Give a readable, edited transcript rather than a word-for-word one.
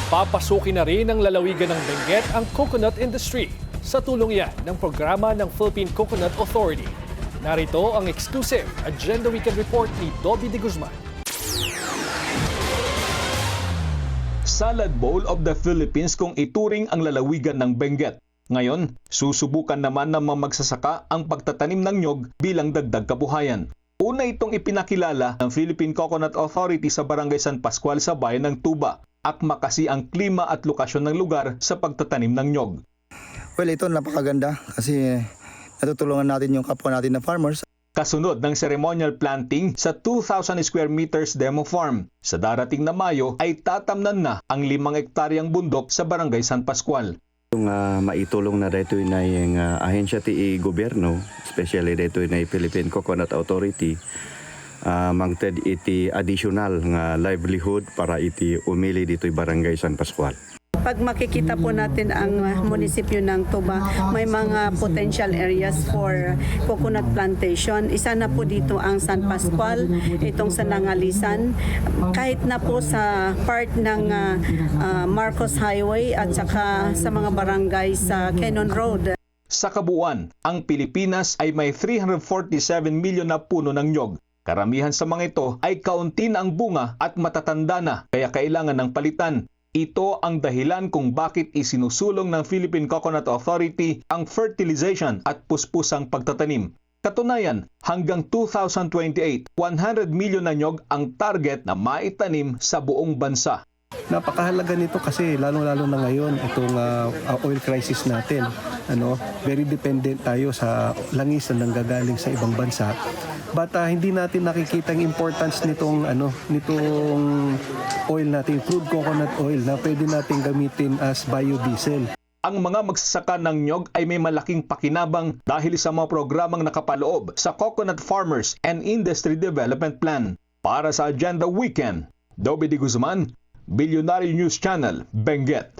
Papasukin na rin ng lalawigan ng Benguet ang coconut industry sa tulong yan ng programa ng Philippine Coconut Authority. Narito ang exclusive Agenda Weekend Report ni Dobby de Guzman. Salad Bowl of the Philippines kung ituring ang lalawigan ng Benguet. Ngayon, susubukan naman ng mga magsasaka ang pagtatanim ng nyog bilang dagdag kabuhayan. Una itong ipinakilala ng Philippine Coconut Authority sa Barangay San Pascual sa bayan ng Tuba. Akma kasi ang klima at lokasyon ng lugar sa pagtatanim ng nyog. Well, ito napakaganda kasi natutulungan natin yung kapwa natin na farmers. Kasunod ng ceremonial planting sa 2,000 square meters demo farm. Sa darating na Mayo ay tatamnan na ang 5 hektaryang bundok sa Barangay San Pascual. Yung maitulong na dito na yung ahensya ti gobyerno, especially dito na Philippine Coconut Authority, mangted iti additional nga livelihood para iti umili dito Barangay San Pascual. Pag makikita po natin ang munisipyo ng Tuba, may mga potential areas for coconut plantation. Isa na po dito ang San Pascual, itong sa Nangalisan, kahit na po sa part ng Marcos Highway at saka sa mga barangay sa Cannon Road. Sa kabuuan, ang Pilipinas ay may 347 milyon na puno ng nyog. Karamihan sa mga ito ay kaunti na ang bunga at matatanda na, kaya kailangan ng palitan. Ito ang dahilan kung bakit isinusulong ng Philippine Coconut Authority ang fertilization at puspusang pagtatanim. Katunayan, hanggang 2028, 100 milyon na nyog ang target na maitanim sa buong bansa. Napakahalaga nito kasi lalo-lalo na ngayon itong oil crisis natin. Very dependent tayo sa langis na nanggagaling sa ibang bansa. But hindi natin nakikita ang importance nitong oil natin, crude coconut oil na pwede natin gamitin as biodiesel. Ang mga magsasaka ng nyog ay may malaking pakinabang dahil sa mga programang nakapaloob sa Coconut Farmers and Industry Development Plan. Para sa Agenda Weekend, Dobby de Guzman, Billionaire News Channel, Benguet.